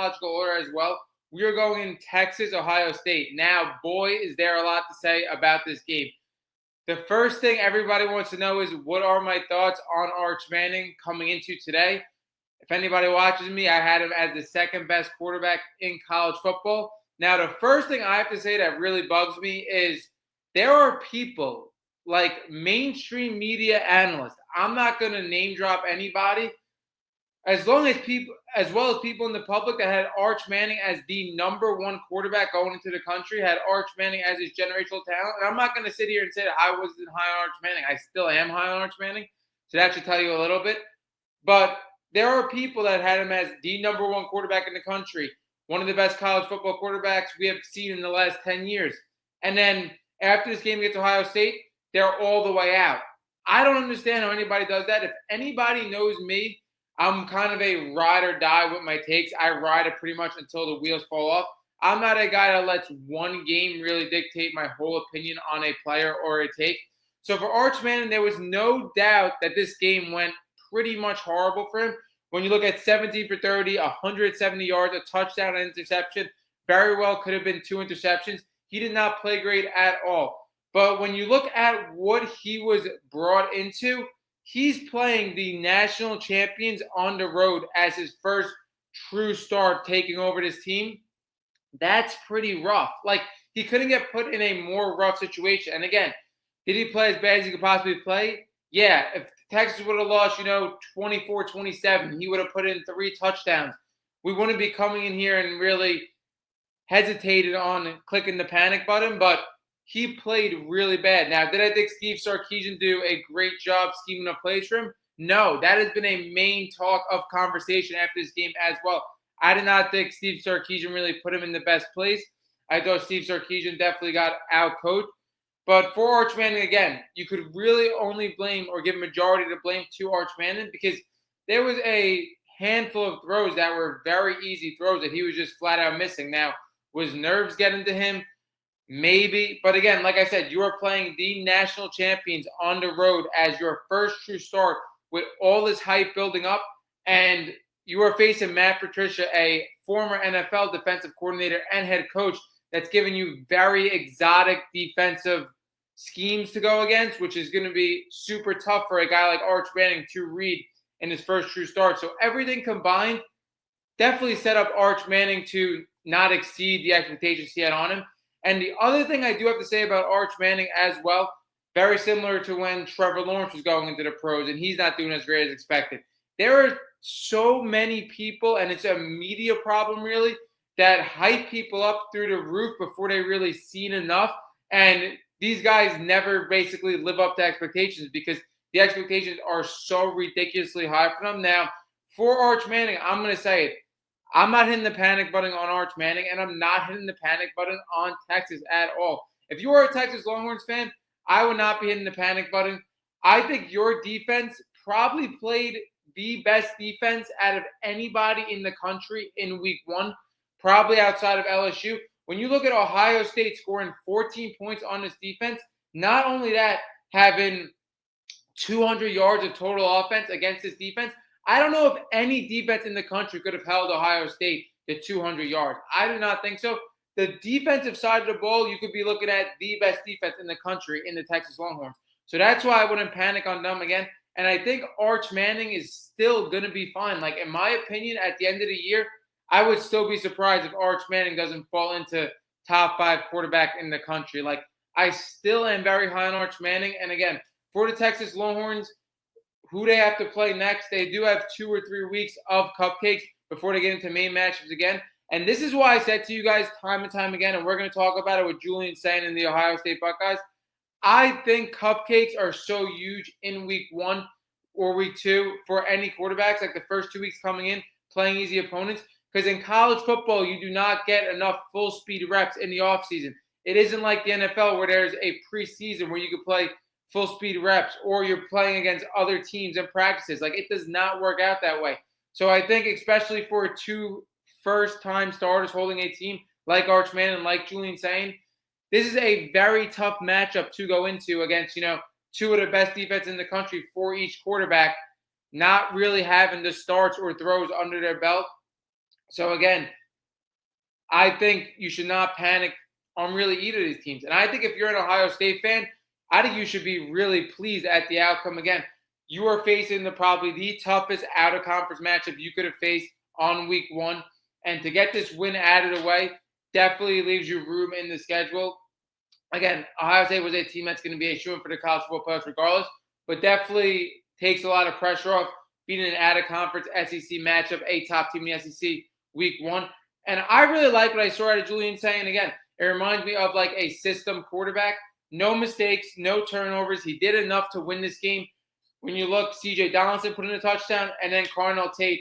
chronological order as well. We are going in Texas, Ohio State. Now, boy, is there a lot to say about this game. The first thing everybody wants to know is what are my thoughts on Arch Manning coming into today? If anybody watches me, I had him as the second best quarterback in college football. Now, the first thing I have to say that really bugs me is there are people like mainstream media analysts. I'm not going to name drop anybody. As well as people in the public that had Arch Manning as the number one quarterback going into the country, had Arch Manning as his generational talent. And I'm not going to sit here and say that I wasn't high on Arch Manning. I still am high on Arch Manning. So that should tell you a little bit. But there are people that had him as the number one quarterback in the country, one of the best college football quarterbacks we have seen in the last 10 years. And then after this game against Ohio State, they're all the way out. I don't understand how anybody does that. If anybody knows me, I'm kind of a ride or die with my takes. I ride it pretty much until the wheels fall off. I'm not a guy that lets one game really dictate my whole opinion on a player or a take. So for Arch Manning, there was no doubt that this game went pretty much horrible for him. When you look at 17 for 30, 170 yards, a touchdown, and interception, very well could have been 2 interceptions. He did not play great at all. But when you look at what he was brought into, he's playing the national champions on the road as his first true start taking over this team. That's pretty rough. Like, he couldn't get put in a more rough situation. And again, did he play as bad as he could possibly play? Yeah. If Texas would have lost, 24-27, he would have put in 3 touchdowns. We wouldn't be coming in here and really hesitated on clicking the panic button, but he played really bad. Now, did I think Steve Sarkisian do a great job scheming up plays for him? No, that has been a main talk of conversation after this game as well. I did not think Steve Sarkisian really put him in the best place. I thought Steve Sarkisian definitely got out-coached. But for Arch Manning, again, you could really only blame or give majority to blame to Arch Manning because there was a handful of throws that were very easy throws that he was just flat out missing. Now, was nerves getting to him? Maybe. But again, like I said, you are playing the national champions on the road as your first true start with all this hype building up. And you are facing Matt Patricia, a former NFL defensive coordinator and head coach that's giving you very exotic defensive schemes to go against, which is going to be super tough for a guy like Arch Manning to read in his first true start. So everything combined definitely set up Arch Manning to not exceed the expectations he had on him. And the other thing I do have to say about Arch Manning as well, very similar to when Trevor Lawrence was going into the pros and he's not doing as great as expected. There are so many people, and it's a media problem really, that hype people up through the roof before they really seen enough. And these guys never basically live up to expectations because the expectations are so ridiculously high for them. Now, for Arch Manning, I'm going to say it. I'm not hitting the panic button on Arch Manning, and I'm not hitting the panic button on Texas at all. If you are a Texas Longhorns fan, I would not be hitting the panic button. I think your defense probably played the best defense out of anybody in the country in week 1, probably outside of LSU. When you look at Ohio State scoring 14 points on this defense, not only that, having 200 yards of total offense against this defense, I don't know if any defense in the country could have held Ohio State to 200 yards. I do not think so. The defensive side of the ball, you could be looking at the best defense in the country in the Texas Longhorns. So that's why I wouldn't panic on them again. And I think Arch Manning is still going to be fine. Like, in my opinion, at the end of the year, I would still be surprised if Arch Manning doesn't fall into top 5 quarterback in the country. Like, I still am very high on Arch Manning. And again, for the Texas Longhorns, who they have to play next, they do have 2 or 3 weeks of cupcakes before they get into main matchups again. And this is why I said to you guys time and time again, and we're going to talk about it with Julian saying in the Ohio State Buckeyes, I think cupcakes are so huge in week 1 or week 2 for any quarterbacks, like the first 2 weeks coming in, playing easy opponents. Because in college football, you do not get enough full speed reps in the offseason. It isn't like the NFL where there's a preseason where you could play full speed reps or you're playing against other teams in practices. Like, it does not work out that way. So I think especially for 2 first-time starters holding a team like Arch Manning and like Julian saying, this is a very tough matchup to go into against, 2 of the best defense in the country for each quarterback, not really having the starts or throws under their belt. So again, I think you should not panic on really either of these teams. And I think if you're an Ohio State fan, I think you should be really pleased at the outcome. Again, you are facing probably the toughest out of conference matchup you could have faced on week one. And to get this win out of the way definitely leaves you room in the schedule. Again, Ohio State was a team that's going to be a shoo-in for the college football playoffs regardless, but definitely takes a lot of pressure off beating an out-of-conference SEC matchup, a top team in the SEC week one. And I really like what I saw out of Julian saying. Again, it reminds me of like a system quarterback. No mistakes, no turnovers. He did enough to win this game. When you look, C.J. Donaldson put in a touchdown, and then Carnell Tate,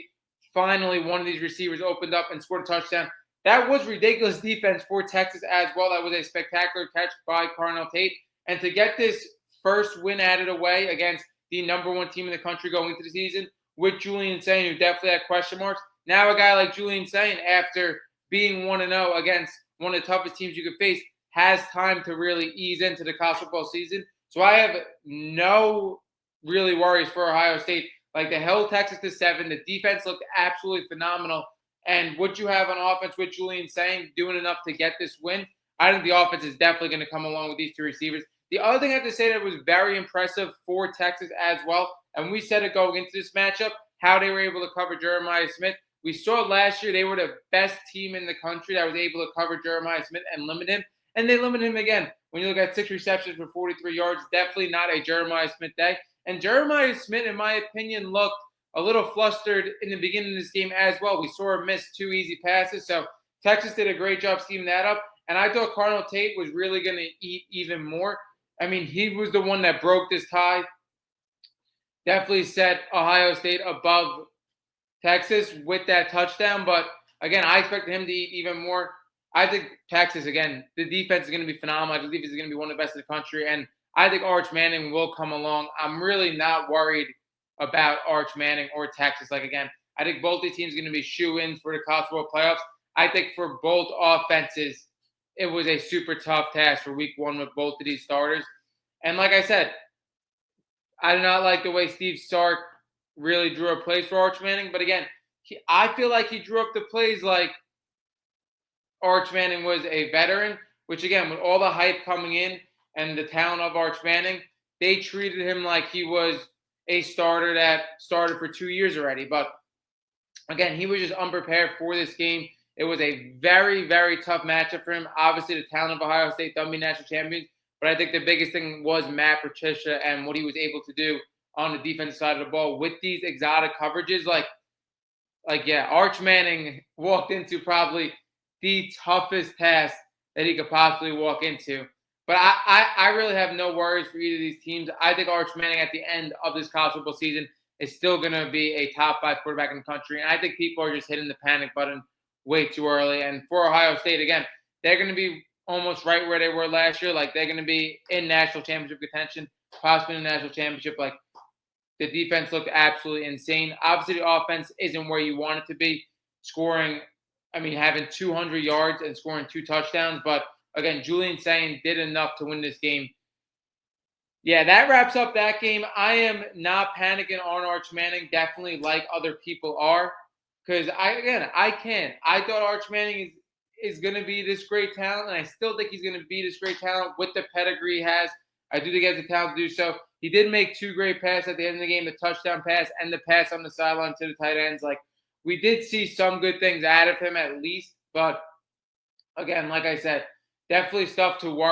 finally one of these receivers opened up and scored a touchdown. That was ridiculous defense for Texas as well. That was a spectacular catch by Carnell Tate. And to get this first win out of the way against the number one team in the country going into the season with Julian Sain, who definitely had question marks. Now a guy like Julian Sain, after being 1-0 against one of the toughest teams you could face, has time to really ease into the college football season. So I have no really worries for Ohio State. Like, they held Texas to 7. The defense looked absolutely phenomenal. And what you have on offense with Julian Sain doing enough to get this win, I think the offense is definitely going to come along with these two receivers. The other thing I have to say that was very impressive for Texas as well, and we said it going into this matchup, how they were able to cover Jeremiah Smith. We saw last year they were the best team in the country that was able to cover Jeremiah Smith and limit him, and they limited him again. When you look at 6 receptions for 43 yards, definitely not a Jeremiah Smith day. And Jeremiah Smith, in my opinion, looked a little flustered in the beginning of this game as well. We saw him miss 2 easy passes. So Texas did a great job scheming that up. And I thought Carnell Tate was really going to eat even more. I mean, he was the one that broke this tie. Definitely set Ohio State above Texas with that touchdown. But again, I expected him to eat even more. I think Texas, again, the defense is going to be phenomenal. I believe he's going to be one of the best in the country. And I think Arch Manning will come along. I'm really not worried about Arch Manning or Texas. Like, again, I think both these teams are going to be shoo-ins for the college football playoffs. I think for both offenses, it was a super tough task for week one with both of these starters. And like I said, I do not like the way Steve Sark really drew up plays for Arch Manning. But again, I feel like he drew up the plays like Arch Manning was a veteran, which again, with all the hype coming in and the talent of Arch Manning, they treated him like he was a starter that started for 2 years already. But again, he was just unprepared for this game. It was a very, very tough matchup for him. Obviously, the talent of Ohio State, they'll be national champions. But I think the biggest thing was Matt Patricia and what he was able to do on the defensive side of the ball with these exotic coverages. Yeah, Arch Manning walked into probably the toughest task that he could possibly walk into. But I really have no worries for either of these teams. I think Arch Manning at the end of this college football season is still going to be a top 5 quarterback in the country. And I think people are just hitting the panic button way too early. And for Ohio State, again, they're going to be almost right where they were last year. Like, they're going to be in national championship contention, possibly in the national championship. Like, the defense looked absolutely insane. Obviously, the offense isn't where you want it to be, having 200 yards and scoring 2 touchdowns. But again, Julian Sain did enough to win this game. Yeah, that wraps up that game. I am not panicking on Arch Manning, definitely like other people are. Because I can't. I thought Arch Manning is going to be this great talent, and I still think he's going to be this great talent with the pedigree he has. I do think he has the talent to do so. He did make 2 great passes at the end of the game, the touchdown pass and the pass on the sideline to the tight ends. Like, we did see some good things out of him at least. But again, like I said, definitely stuff to worry